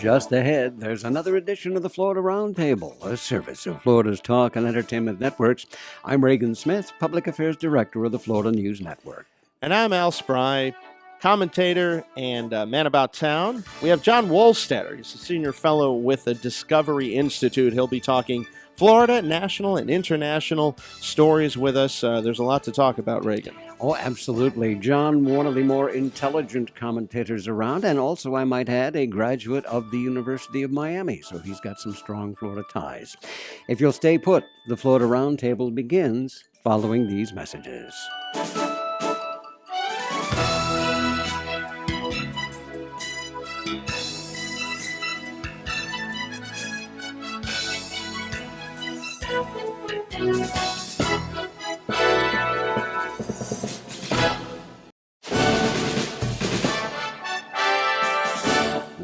Just ahead, there's another edition of the Florida Roundtable, a service of Florida's Talk and Entertainment Networks. I'm Reagan Smith, Public Affairs Director of the Florida News Network. And I'm Al Spry, commentator and man about town. We have John Wohlstetter. He's a senior fellow with the Discovery Institute. He'll be talking Florida, national and international stories with us. There's a lot to talk about, Reagan. Oh, absolutely. John, one of the more intelligent commentators around, and also, I might add, a graduate of the University of Miami, so he's got some strong Florida ties. If you'll stay put, the Florida Roundtable begins following these messages.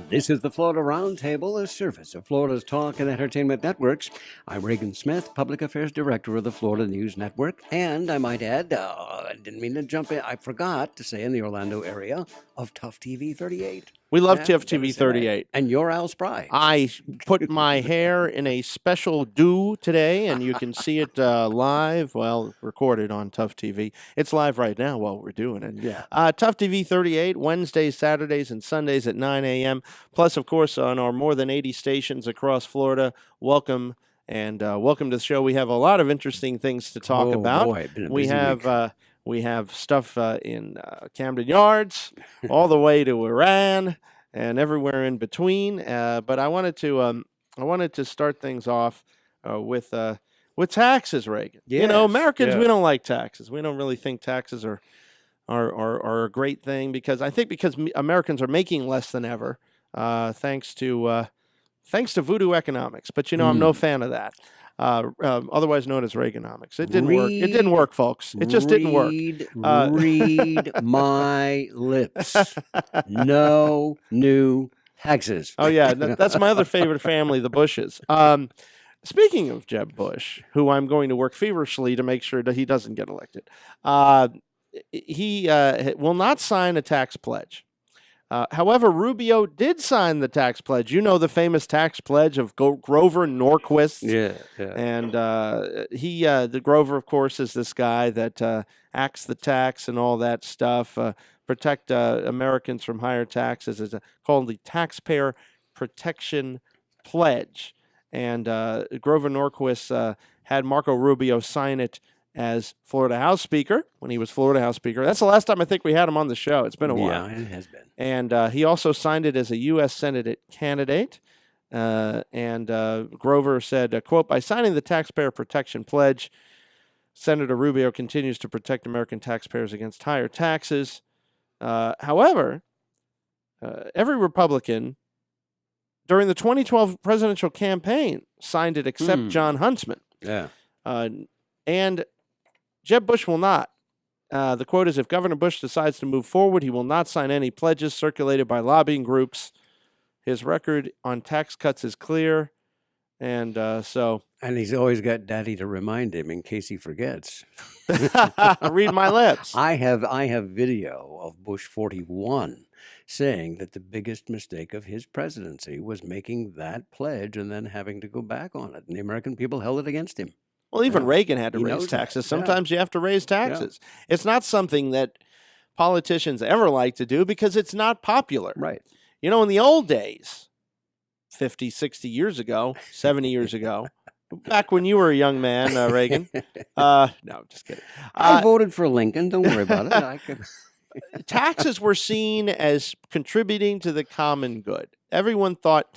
This is the Florida Roundtable, a service of Florida's Talk and Entertainment Networks. I'm Reagan Smith, Public Affairs Director of the Florida News Network. And I might add, I didn't mean to jump in, I forgot to say in the Orlando area of Tuff TV 38. We love Tuff TV 38. And you're Al Spry. I put my hair in a special do today, and you can see it live, recorded on Tuff TV. It's live right now while we're doing it. Yeah. Tuff TV 38, Wednesdays, Saturdays, and Sundays at 9 a.m. Plus, of course, on our more than 80 stations across Florida. Welcome to the show. We have a lot of interesting things to talk about. Boy, been a busy week. We have stuff in Camden Yards, all the way to Iran, and everywhere in between. But I wanted to start things off with taxes, Reagan. Yes, you know, Americans, yeah. we don't like taxes. We don't really think taxes are a great thing because Americans are making less than ever, thanks to voodoo economics. But I'm no fan of that. Otherwise known as Reaganomics. It didn't work. It didn't work, folks. It just didn't work. Read my lips. No new taxes. Oh, yeah. That's my other favorite family, the Bushes. Speaking of Jeb Bush, who I'm going to work feverishly to make sure that he doesn't get elected, he will not sign a tax pledge. However, Rubio did sign the tax pledge. You know the famous tax pledge of Grover Norquist. Yeah. And the Grover, of course, is this guy that acts the tax and all that stuff, protect Americans from higher taxes. It's called the Taxpayer Protection Pledge. And Grover Norquist had Marco Rubio sign it as Florida House Speaker when he was Florida House Speaker. That's the last time I think we had him on the show. It's been a while. Yeah, it has been. And he also signed it as a U.S. Senate candidate. And Grover said, quote, "By signing the Taxpayer Protection Pledge, Senator Rubio continues to protect American taxpayers against higher taxes." However, every Republican during the 2012 presidential campaign signed it except John Huntsman. Yeah. And Jeb Bush will not. The quote is, "If Governor Bush decides to move forward, he will not sign any pledges circulated by lobbying groups. His record on tax cuts is clear." And And he's always got Daddy to remind him in case he forgets. read my lips. I have video of Bush 41 saying that the biggest mistake of his presidency was making that pledge and then having to go back on it. And the American people held it against him. Well, even Reagan had to He raise knows that. taxes. Yeah. Sometimes you have to raise taxes. It's not something that politicians ever like to do because it's not popular. Right. You know, in the old days, 50, 60 years ago, 70 years ago, back when you were a young man, Reagan. No, just kidding. I voted for Lincoln. Don't worry about it. Taxes were seen as contributing to the common good. Everyone thought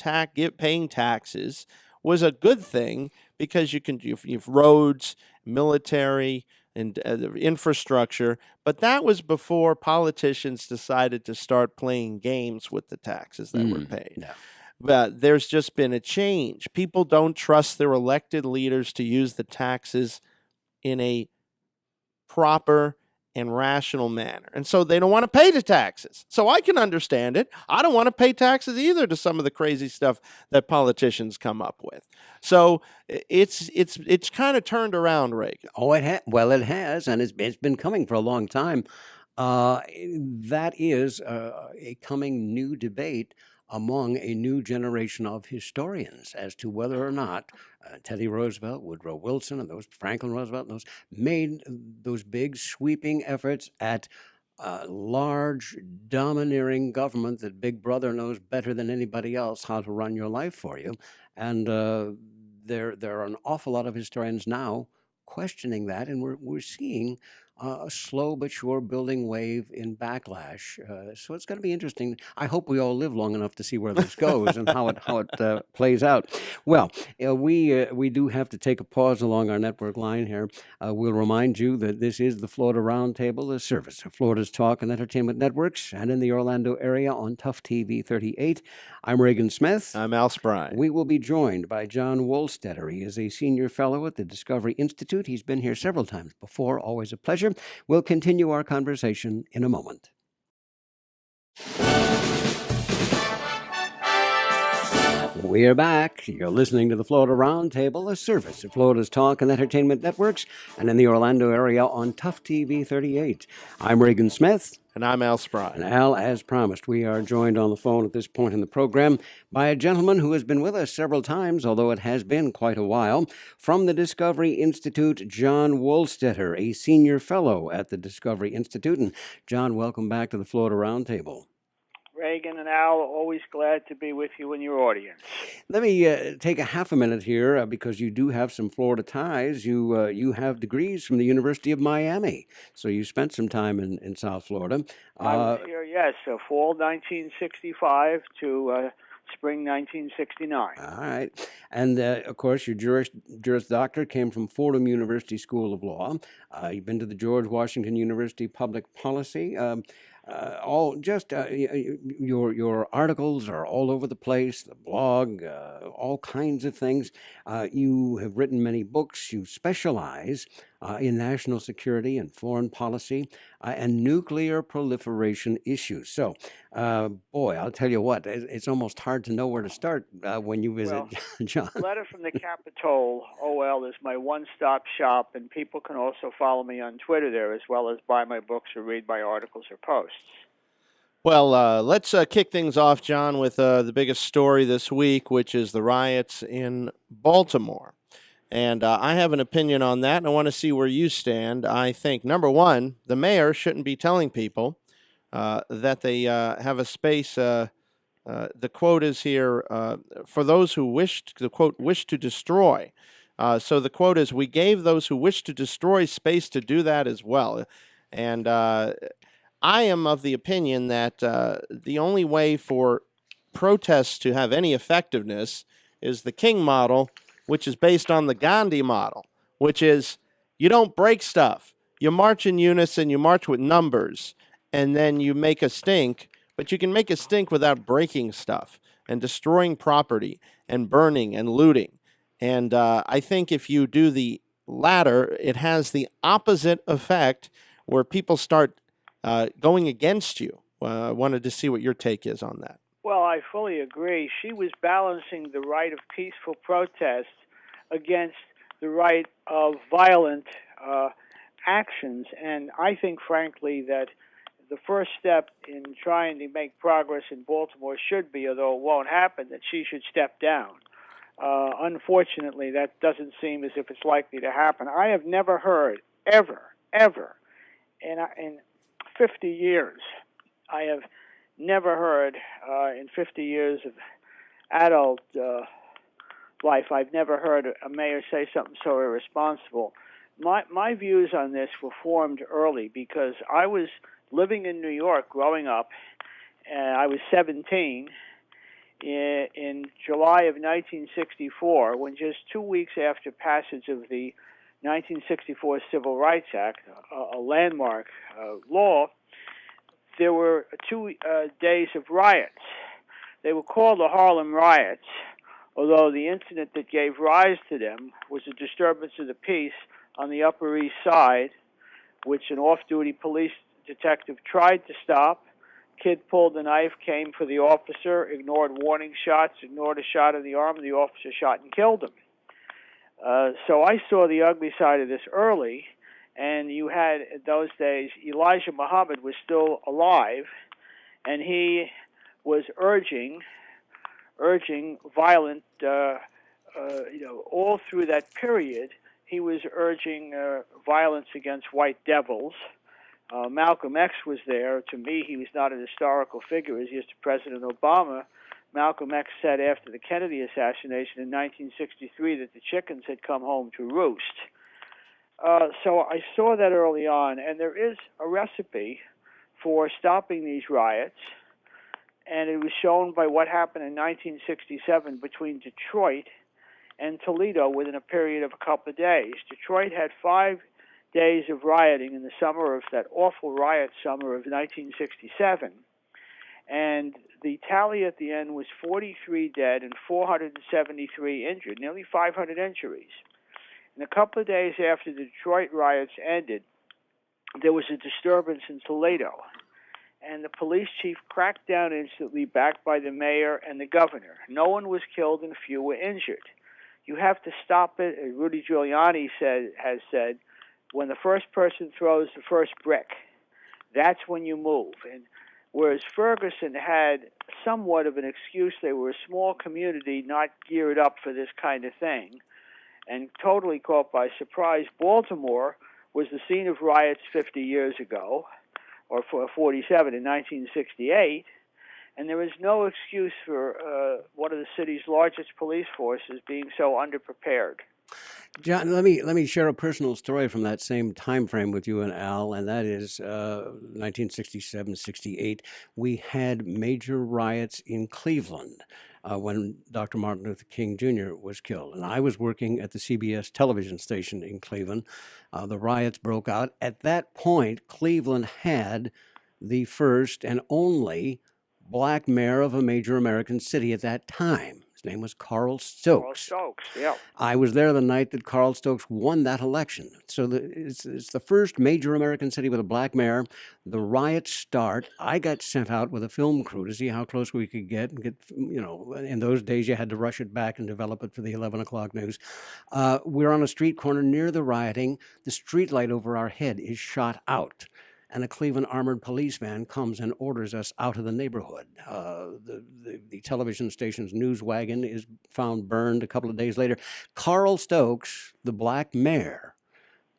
paying taxes was a good thing because you've roads, military, and infrastructure. But that was before politicians decided to start playing games with the taxes that were paid. No. But there's just been a change. People don't trust their elected leaders to use the taxes in a proper and rational manner. And so they don't want to pay the taxes. So I can understand it. I don't want to pay taxes either to some of the crazy stuff that politicians come up with. So it's kind of turned around, Reagan. Oh, it has, and it's been coming for a long time. That is a coming new debate among a new generation of historians as to whether or not Teddy Roosevelt, Woodrow Wilson, and those Franklin Roosevelt, and those made those big sweeping efforts at large, domineering government that Big Brother knows better than anybody else how to run your life for you. And there are an awful lot of historians now questioning that, and we're seeing a slow but sure building wave in backlash. So it's going to be interesting. I hope we all live long enough to see where this goes and how it plays out. Well, we do have to take a pause along our network line here. We'll remind you that this is the Florida Roundtable, a service of Florida's Talk and Entertainment Networks, and in the Orlando area on Tuff TV 38. I'm Reagan Smith. I'm Al Spry. We will be joined by John Wohlstetter. He is a senior fellow at the Discovery Institute. He's been here several times before. Always a pleasure. We'll continue our conversation in a moment. We're back. You're listening to the Florida Roundtable, a service of Florida's Talk and Entertainment Networks, and in the Orlando area on Tuff TV 38. I'm Reagan Smith. And I'm Al Spry. And Al, as promised, we are joined on the phone at this point in the program by a gentleman who has been with us several times, although it has been quite a while. From the Discovery Institute, John Wohlstetter, a senior fellow at the Discovery Institute. And John, welcome back to the Florida Roundtable. Reagan and Al, always glad to be with you and your audience. Let me take a half a minute here because you do have some Florida ties. You have degrees from the University of Miami, so you spent some time in South Florida. I was here, yes, fall 1965 to spring 1969. All right. And, of course, your Juris Doctor came from Fordham University School of Law. You've been to the George Washington University Public Policy. Your articles are all over the place, the blog, all kinds of things. You have written many books. You specialize in national security and foreign policy and nuclear proliferation issues. So, boy, I'll tell you what, it's almost hard to know where to start when you visit, John. Letter from the Capitol, OL, is my one-stop shop, and people can also follow me on Twitter there, as well as buy my books or read my articles or posts. Well, let's kick things off, John, with the biggest story this week, which is the riots in Baltimore. And I have an opinion on that, and I want to see where you stand. I think, number one, the mayor shouldn't be telling people that they have a space. The quote is here, for those who the quote, wish to destroy. So the quote is, we gave those who wish to destroy space to do that as well. And I am of the opinion that the only way for protests to have any effectiveness is the King model, which is based on the Gandhi model, which is you don't break stuff. You march in unison, you march with numbers, and then you make a stink, but you can make a stink without breaking stuff and destroying property and burning and looting. And I think if you do the latter, it has the opposite effect where people start going against you. I wanted to see what your take is on that. Well, I fully agree. She was balancing the right of peaceful protest against the right of violent actions. And I think, frankly, that the first step in trying to make progress in Baltimore should be, although it won't happen, that she should step down. Unfortunately, that doesn't seem as if it's likely to happen. I have never heard, ever, in 50 years, I have never heard in 50 years of adult life, I've never heard a mayor say something so irresponsible. My views on this were formed early because I was living in New York growing up, and I was 17 in July of 1964, when just 2 weeks after passage of the 1964 Civil Rights Act, a landmark law, there were 2 days of riots. They were called the Harlem Riots, although the incident that gave rise to them was a disturbance of the peace on the Upper East Side, which an off-duty police detective tried to stop. Kid pulled a knife, came for the officer, ignored warning shots, ignored a shot in the arm. The officer shot and killed him. So I saw the ugly side of this early, and you had, in those days, Elijah Muhammad was still alive, and he was urging urging violent, all through that period, he was urging violence against white devils. Malcolm X was there. To me, he was not an historical figure. As used to President Obama, Malcolm X said after the Kennedy assassination in 1963 that the chickens had come home to roost. So I saw that early on, and there is a recipe for stopping these riots, and it was shown by what happened in 1967 between Detroit and Toledo within a period of a couple of days. Detroit had 5 days of rioting in the summer of that awful riot summer of 1967, and the tally at the end was 43 dead and 473 injured, nearly 500 injuries. And a couple of days after the Detroit riots ended, there was a disturbance in Toledo, and the police chief cracked down instantly, backed by the mayor and the governor. No one was killed and few were injured. You have to stop it. As Rudy Giuliani has said, when the first person throws the first brick, that's when you move. And whereas Ferguson had somewhat of an excuse, they were a small community not geared up for this kind of thing, and totally caught by surprise. Baltimore was the scene of riots 50 years ago, or 47 in 1968, and there is no excuse for one of the city's largest police forces being so underprepared. John, let me share a personal story from that same time frame with you and Al, and that is 1967, 68. We had major riots in Cleveland when Dr. Martin Luther King Jr. was killed, and I was working at the CBS television station in Cleveland. The riots broke out. At that point, Cleveland had the first and only black mayor of a major American city at that time. His name was Carl Stokes. Carl Stokes, yeah. I was there the night that Carl Stokes won that election. So it's the first major American city with a black mayor. The riots start. I got sent out with a film crew to see how close we could get. And in those days, you had to rush it back and develop it for the 11 o'clock news. We're on a street corner near the rioting. The street light over our head is shot out, and a Cleveland armored police van comes and orders us out of the neighborhood. The television station's news wagon is found burned a couple of days later. Carl Stokes, the black mayor,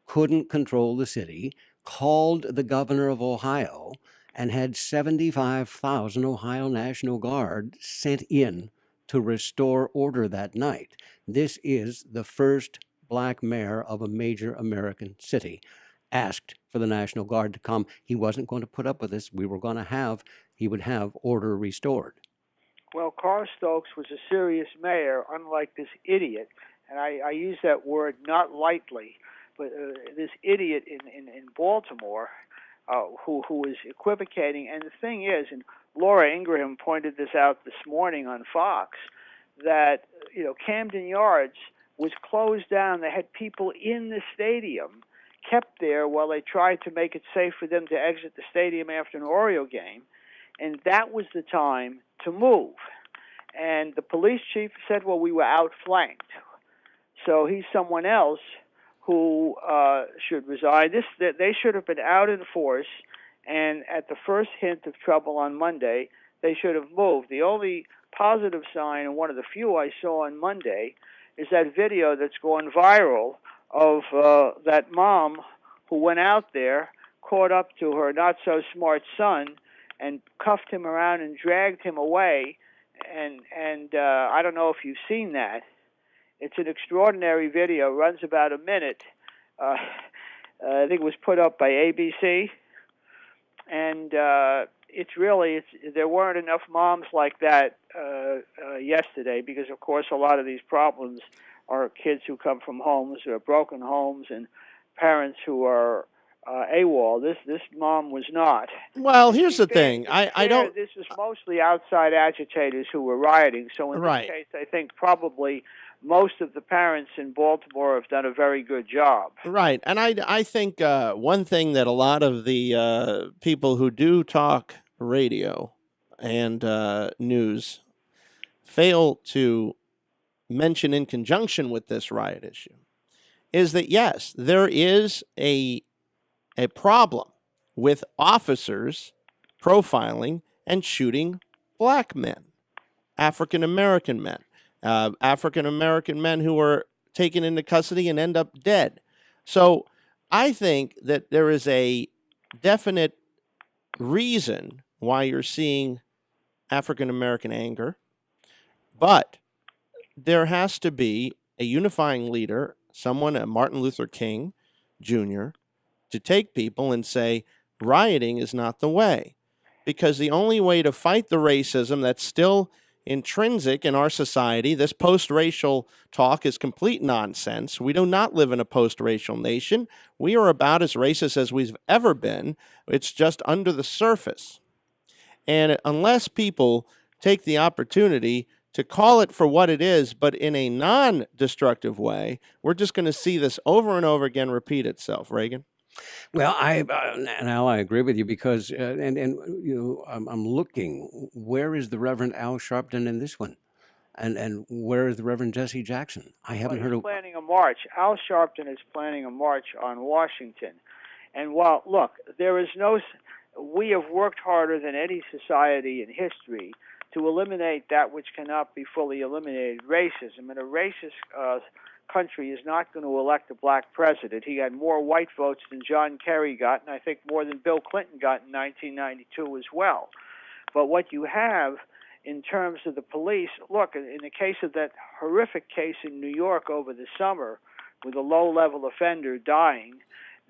couldn't control the city, called the governor of Ohio, and had 75,000 Ohio National Guard sent in to restore order that night. This is the first black mayor of a major American city. Asked for the National Guard to come. He wasn't going to put up with this. He would have order restored. Well, Carl Stokes was a serious mayor, unlike this idiot, and I use that word not lightly, but this idiot in Baltimore who was equivocating. And the thing is, and Laura Ingraham pointed this out this morning on Fox, that Camden Yards was closed down. They had people in the stadium kept there while they tried to make it safe for them to exit the stadium after an Oriole game, and that was the time to move. And the police chief said, well, we were outflanked. So he's someone else who should resign. They should have been out in force, and at the first hint of trouble on Monday, they should have moved. The only positive sign, and one of the few I saw on Monday, is that video that's going viral of that mom who went out there, caught up to her not-so-smart son, and cuffed him around and dragged him away. And I don't know if you've seen that. It's an extraordinary video, runs about a minute. I think it was put up by ABC. And there weren't enough moms like that yesterday, because, of course, a lot of these problems are kids who come from homes, broken homes, and parents who are AWOL. This mom was not. Well, here's the thing. I don't. This was mostly outside agitators who were rioting. So in this case, I think probably most of the parents in Baltimore have done a very good job. Right, and I think one thing that a lot of the people who do talk radio and news fail to mention in conjunction with this riot issue is that, yes, there is a problem with officers profiling and shooting black men. African American men, African American men who are taken into custody and end up dead. So I think that there is a definite reason why you're seeing African American anger, but there has to be a unifying leader, someone, Martin Luther King Jr., to take people and say, rioting is not the way. Because the only way to fight the racism that's still intrinsic in our society, this post-racial talk is complete nonsense. We do not live in a post-racial nation. We are about as racist as we've ever been. It's just under the surface. And unless people take the opportunity to call it for what it is, but in a non-destructive way, we're just going to see this over and over again repeat itself. Reagan? Well, now I agree with you because I'm looking. Where is the Reverend Al Sharpton in this one, and where is the Reverend Jesse Jackson? I haven't heard He's of. planning a march. Al Sharpton is planning a march on Washington, and while look, there is no. We have worked harder than any society in history to eliminate that which cannot be fully eliminated, racism. And a racist country is not going to elect a black president. He got more white votes than John Kerry got, and I think more than Bill Clinton got in 1992 as well. But what you have in terms of the police, look, in the case of that horrific case in New York over the summer with a low-level offender dying,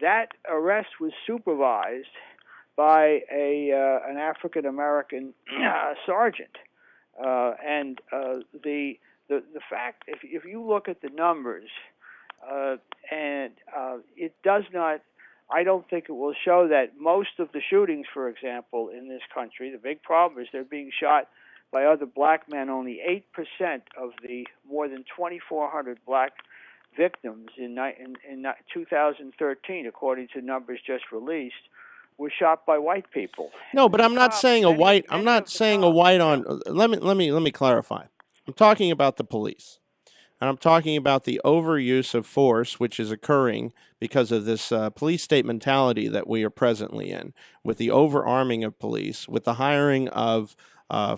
that arrest was supervised by an African-American sergeant. And the fact, if you look at the numbers, it does not, I don't think it will show that most of the shootings, for example, in this country, the big problem is they're being shot by other black men. Only 8% of the more than 2,400 black victims in 2013, according to numbers just released, were shot by white people. No, but I'm not saying a white. I'm not saying a white on. Let me clarify. I'm talking about the police, and I'm talking about the overuse of force, which is occurring because of this police state mentality that we are presently in, with the overarming of police, with the hiring of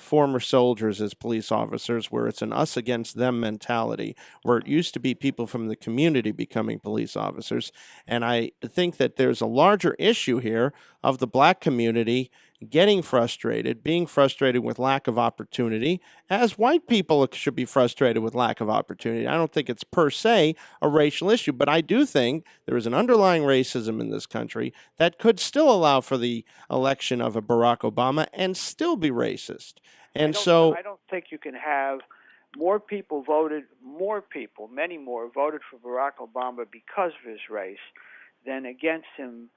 former soldiers as police officers, where it's an us against them mentality, where it used to be people from the community becoming police officers. And I think that there's a larger issue here of the black community getting frustrated, being frustrated with lack of opportunity, as white people should be frustrated with lack of opportunity. I don't think it's per se a racial issue, but I do think there is an underlying racism in this country that could still allow for the election of a Barack Obama and still be racist. And I don't think you can have many more voted for Barack Obama because of his race than against him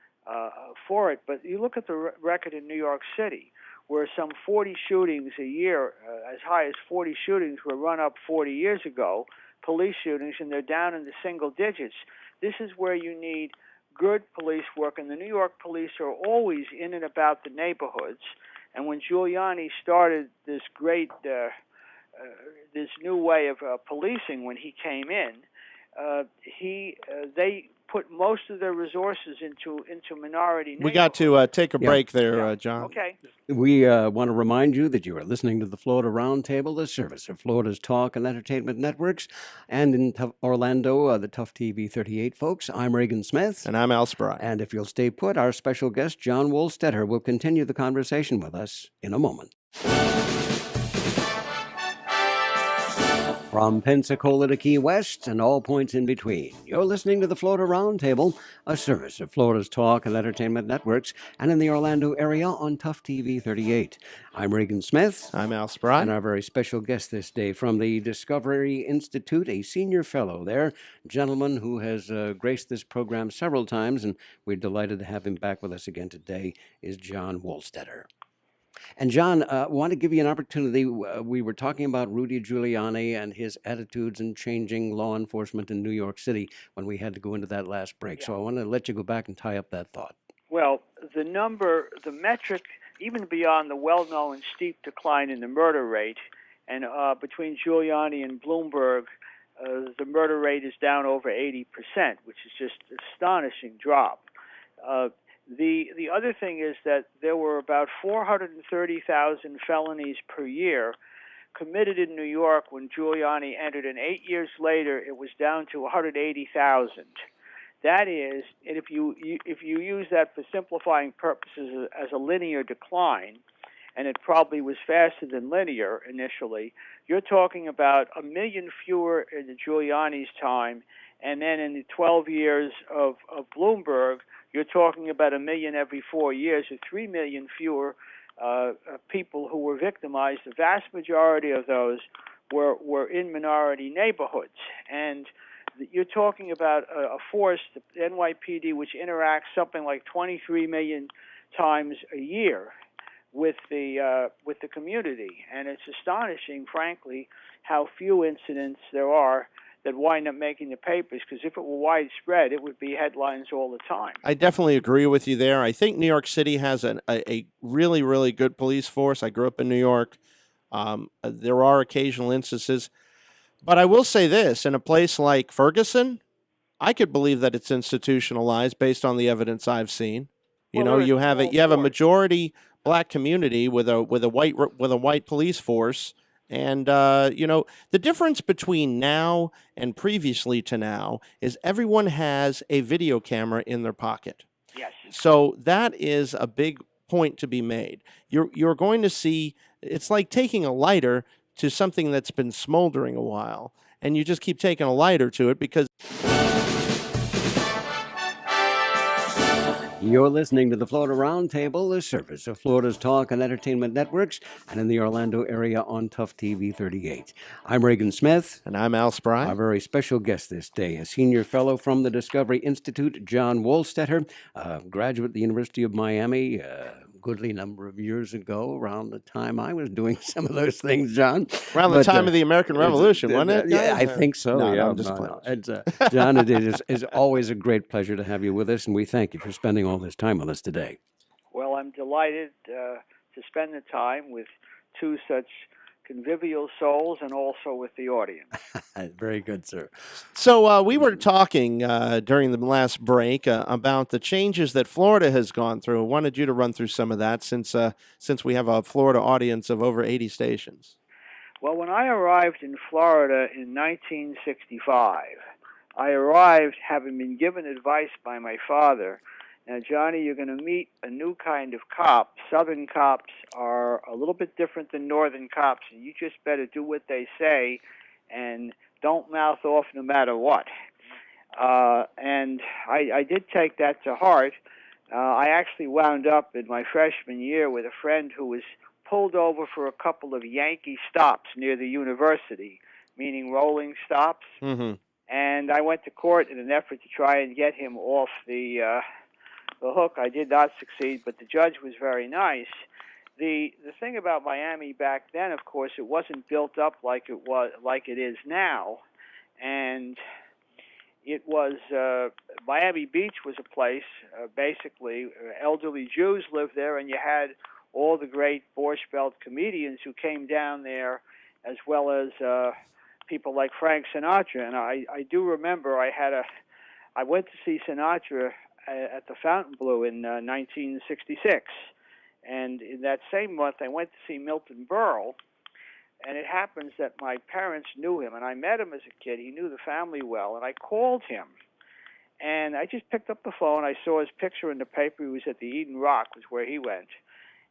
for it. But you look at the record in New York City, where some 40 shootings a year, as high as 40 shootings, were run up 40 years ago, police shootings, and they're down in the single digits. This is where you need good police work, and the New York police are always in and about the neighborhoods. And when Giuliani started this great, this new way of policing when he came in, they put most of their resources into minority neighborhoods. We got to take a break there, John. Okay. We want to remind you that you are listening to the Florida Roundtable, a service of Florida's Talk and Entertainment Networks, and in Orlando, the Tuff TV 38 folks. I'm Reagan Smith. And I'm Al Spry. And if you'll stay put, our special guest, John Wohlstetter, will continue the conversation with us in a moment. From Pensacola to Key West and all points in between, you're listening to the Florida Roundtable, a service of Florida's Talk and Entertainment Networks, and in the Orlando area on Tuff TV 38. I'm Reagan Smith. I'm Al Spry. And our very special guest this day from the Discovery Institute, a senior fellow there, gentleman who has graced this program several times, and we're delighted to have him back with us again today, is John Wohlstetter. And John, I want to give you an opportunity. We were talking about Rudy Giuliani and his attitudes in changing law enforcement in New York City when we had to go into that last break. Yeah. So I want to let you go back and tie up that thought. Well, the metric, even beyond the well-known steep decline in the murder rate, and between Giuliani and Bloomberg, the murder rate is down over 80%, which is just an astonishing drop. The other thing is that there were about 430,000 felonies per year committed in New York when Giuliani entered, and 8 years later it was down to 180,000. That is, and if you use that for simplifying purposes as a linear decline, and it probably was faster than linear initially, you're talking about 1 million fewer in Giuliani's time, and then in the 12 years of Bloomberg, you're talking about 1 million every 4 years, or 3 million fewer people who were victimized. The vast majority of those were in minority neighborhoods, and you're talking about a force, the NYPD, which interacts something like 23 million times a year with the community, and it's astonishing, frankly, how few incidents there are that wind up making the papers, because if it were widespread, it would be headlines all the time. I definitely agree with you there. I think New York City has a really, really good police force. I grew up in New York. There are occasional instances. But I will say this, in a place like Ferguson, I could believe that it's institutionalized based on the evidence I've seen. You know, you have a majority black community with a white police force, and you know, the difference between now and previously to now is everyone has a video camera in their pocket. Yes. So that is a big point to be made. You're going to see, it's like taking a lighter to something that's been smoldering a while, and you just keep taking a lighter to it because... You're listening to the Florida Roundtable, a service of Florida's Talk and Entertainment Networks, and in the Orlando area on Tuff TV 38. I'm Reagan Smith. And I'm Al Spry. Our very special guest this day, a senior fellow from the Discovery Institute, John Wohlstetter, a graduate at the University of Miami, a goodly number of years ago, around the time I was doing some of those things, John. Around the time of the American Revolution, wasn't it? Yeah, I think so. No, yeah, I'm just playing. John, it is always a great pleasure to have you with us, and we thank you for spending all this time with us today. Well, I'm delighted to spend the time with two such convivial souls and also with the audience. Very good, sir. So we were talking during the last break about the changes that Florida has gone through. I wanted you to run through some of that since we have a Florida audience of over 80 stations. Well, when I arrived in Florida in 1965, I arrived having been given advice by my father. Now, Johnny, you're going to meet a new kind of cop. Southern cops are a little bit different than northern cops, and you just better do what they say and don't mouth off no matter what. And I did take that to heart. I actually wound up in my freshman year with a friend who was pulled over for a couple of Yankee stops near the university, meaning rolling stops. Mm-hmm. And I went to court in an effort to try and get him off the hook. I did not succeed, but the judge was very nice. The thing about Miami back then, of course, it wasn't built up like it is now, and it was Miami Beach was a place basically elderly Jews lived there, and you had all the great Borscht Belt comedians who came down there, as well as people like Frank Sinatra. And I do remember I went to see Sinatra at the Fontainebleau in 1966, and in that same month I went to see Milton Berle, and it happens that my parents knew him, and I met him as a kid. He knew the family well, and I called him, and I just picked up the phone. I saw his picture in the paper. He was at the Eden Rock, was where he went,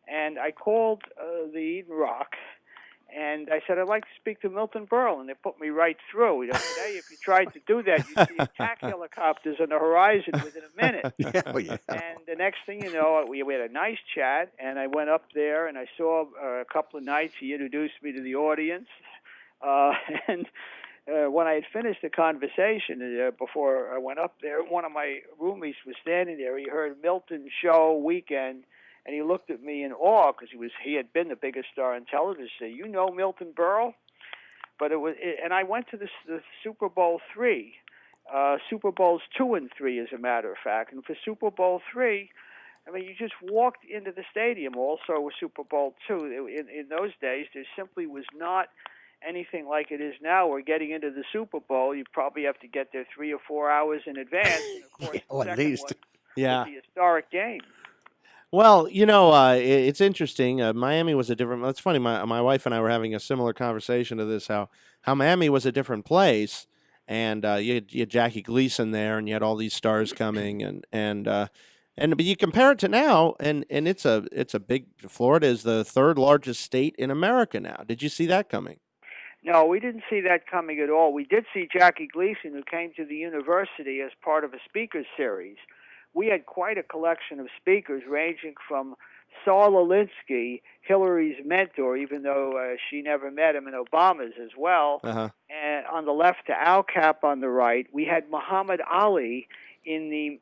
and I called the Eden Rock, and I said, I'd like to speak to Milton Berle, and they put me right through. You know, today, if you tried to do that, you'd see attack helicopters on the horizon within a minute. Yeah. And the next thing you know, we had a nice chat, and I went up there, and I saw a couple of nights. He introduced me to the audience, and when I had finished the conversation, before I went up there, one of my roommates was standing there. He heard Milton show weekend, and he looked at me in awe because he had been the biggest star on television. He said, "You know Milton Berle?" But and I went to the Super Bowl III, Super Bowls II and III, as a matter of fact. And for Super Bowl III, I mean, you just walked into the stadium. Also, with Super Bowl II, in those days, there simply was not anything like it is now. We're getting into the Super Bowl. You probably have to get there 3 or 4 hours in advance. And of course, the at second least. one was the historic game. Well, it's interesting. Miami was a different. It's funny. My wife and I were having a similar conversation to this. How Miami was a different place, and you had Jackie Gleason there, and you had all these stars coming, and but you compare it to now, and it's a big. Florida is the third largest state in America now. Did you see that coming? No, we didn't see that coming at all. We did see Jackie Gleason, who came to the university as part of a speakers series. We had quite a collection of speakers ranging from Saul Alinsky, Hillary's mentor, even though she never met him, and Obama's as well. Uh-huh. And on the left to Al Cap on the right, we had Muhammad Ali in the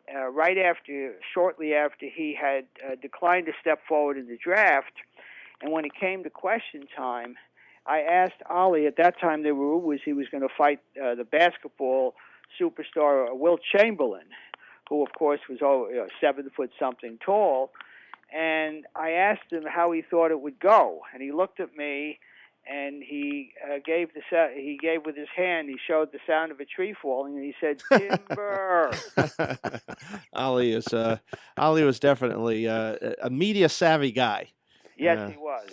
shortly after he had declined to step forward in the draft. And when it came to question time, I asked Ali, at that time there were rumors he was going to fight the basketball superstar Wilt Chamberlain, who of course was 7 foot something tall. And I asked him how he thought it would go, and he looked at me, and he gave with his hand. He showed the sound of a tree falling, and he said, "Timber." Ali was definitely a media savvy guy. Yes, he was.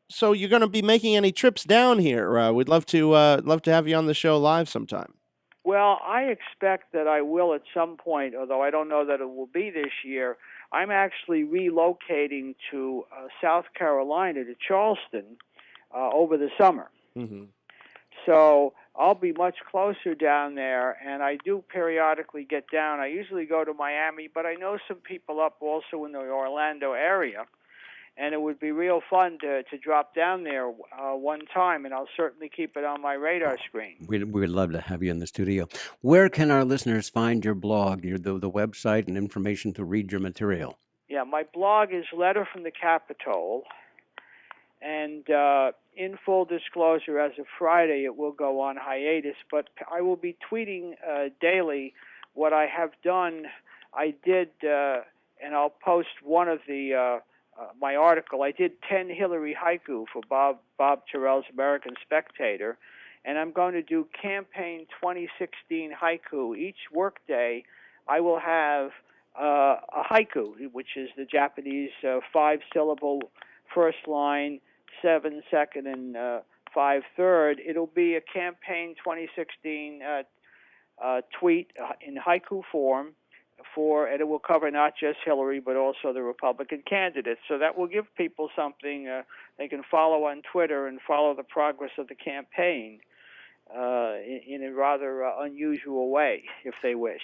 So you're going to be making any trips down here? We'd love to have you on the show live sometime. Well, I expect that I will at some point, although I don't know that it will be this year. I'm actually relocating to South Carolina, to Charleston, over the summer. Mm-hmm. So I'll be much closer down there, and I do periodically get down. I usually go to Miami, but I know some people up also in the Orlando area. And it would be real fun to drop down there one time, and I'll certainly keep it on my radar screen. We'd love to have you in the studio. Where can our listeners find your blog, the website, and information to read your material? Yeah, my blog is Letter from the Capitol, and in full disclosure, as of Friday, it will go on hiatus, but I will be tweeting daily what I have done. I did, and I'll post one of the... my article. I did 10 Hillary haiku for Bob Terrell's American Spectator, and I'm going to do campaign 2016 haiku. Each workday, I will have a haiku, which is the Japanese 5-syllable first line, 7 second, and 5 third. It'll be a campaign 2016 tweet in haiku form. And it will cover not just Hillary, but also the Republican candidates. So that will give people something they can follow on Twitter and follow the progress of the campaign in a rather unusual way, if they wish.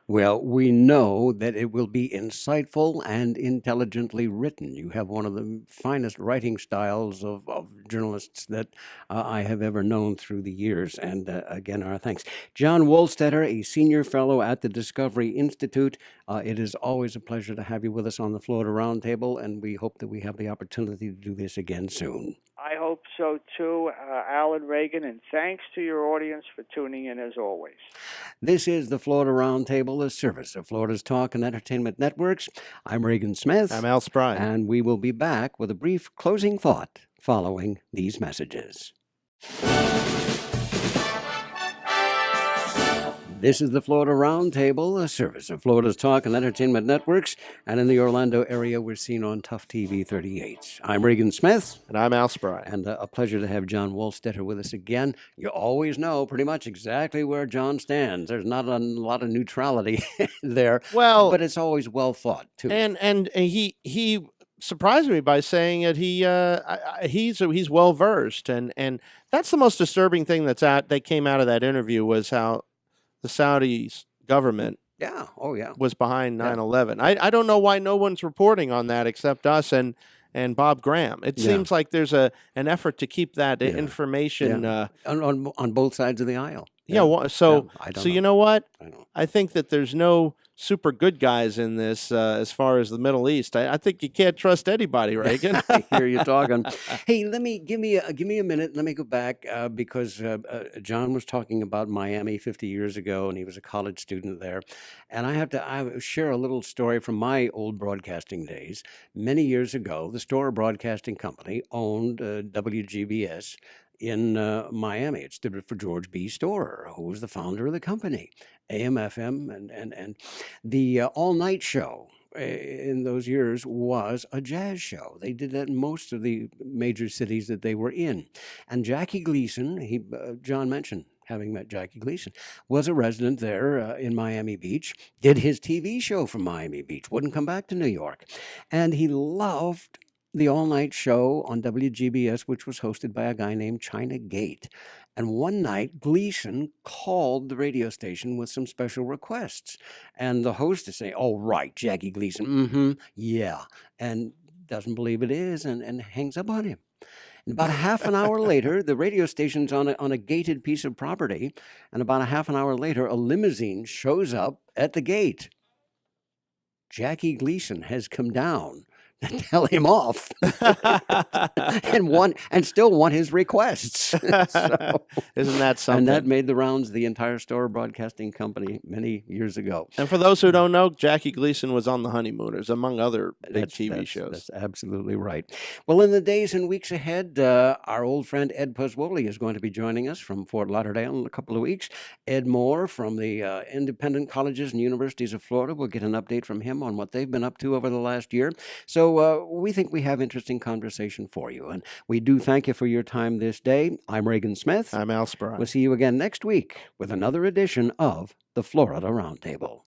Well, we know that it will be insightful and intelligently written. You have one of the finest writing styles of journalists that I have ever known through the years. And again, our thanks. John Wohlstetter, a senior fellow at the Discovery Institute. It is always a pleasure to have you with us on the Florida Roundtable, and we hope that we have the opportunity to do this again soon. I hope so, too, Alan Reagan, and thanks to your audience for tuning in, as always. This is the Florida Roundtable, a service of Florida's Talk and Entertainment Networks. I'm Reagan Smith. I'm Al Spry. And we will be back with a brief closing thought following these messages. This is the Florida Roundtable, a service of Florida's Talk and Entertainment Networks, and in the Orlando area, we're seen on Tuff TV 38. I'm Reagan Smith. And I'm Al Spry. And a pleasure to have John Wohlstetter with us again. You always know pretty much exactly where John stands. There's not a lot of neutrality there, but it's always well thought, too. And he surprised me by saying that he's well versed, and that's the most disturbing thing that came out of that interview was how the Saudi government was behind 9/11. I don't know why no one's reporting on that except us and Bob Graham. It seems like there's an effort to keep that information on both sides of the aisle. So you know what? I think that there's no super good guys in this as far as the Middle East. I think you can't trust anybody, Reagan. I hear you talking. Hey, give me a minute. Let me go back because John was talking about Miami 50 years ago, and he was a college student there. And I share a little story from my old broadcasting days. Many years ago, the Storer Broadcasting Company owned WGBS in Miami. It stood for George B. Storer, who was the founder of the company. AM, FM, and the all-night show in those years was a jazz show. They did that in most of the major cities that they were in. And Jackie Gleason, John mentioned having met Jackie Gleason, was a resident there in Miami Beach, did his TV show from Miami Beach, wouldn't come back to New York. And he loved the all-night show on WGBS, which was hosted by a guy named China Gate. And one night, Gleason called the radio station with some special requests. And the host is saying, "Oh, right, Jackie Gleason, yeah," and doesn't believe it is and hangs up on him. And about a half an hour later, the radio station's on a gated piece of property, and about a half an hour later, a limousine shows up at the gate. Jackie Gleason has come down to tell him off and still won his requests. So, isn't that something? And that made the rounds the entire Storer Broadcasting Company many years ago. And for those who don't know, Jackie Gleason was on The Honeymooners, among other big TV shows. That's absolutely right. Well, in the days and weeks ahead, our old friend Ed Pozzoli is going to be joining us from Fort Lauderdale in a couple of weeks. Ed Moore from the Independent Colleges and Universities of Florida. We'll get an update from him on what they've been up to over the last year. So we think we have interesting conversation for you. And we do thank you for your time this day. I'm Reagan Smith. I'm Al Spry. We'll see you again next week with another edition of the Florida Roundtable.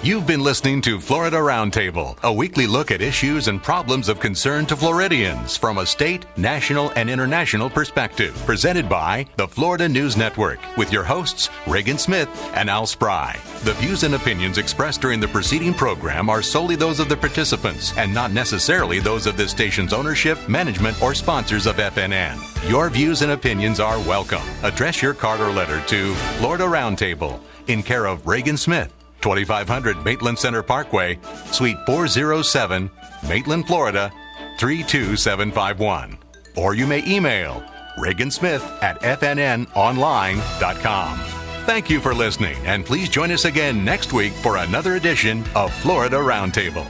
You've been listening to Florida Roundtable, a weekly look at issues and problems of concern to Floridians from a state, national, and international perspective. Presented by the Florida News Network with your hosts, Reagan Smith and Al Spry. The views and opinions expressed during the preceding program are solely those of the participants and not necessarily those of this station's ownership, management, or sponsors of FNN. Your views and opinions are welcome. Address your card or letter to Florida Roundtable in care of Reagan Smith, 2500 Maitland Center Parkway, Suite 407, Maitland, Florida, 32751. Or you may email reagansmith@fnnonline.com. Thank you for listening, and please join us again next week for another edition of Florida Roundtable.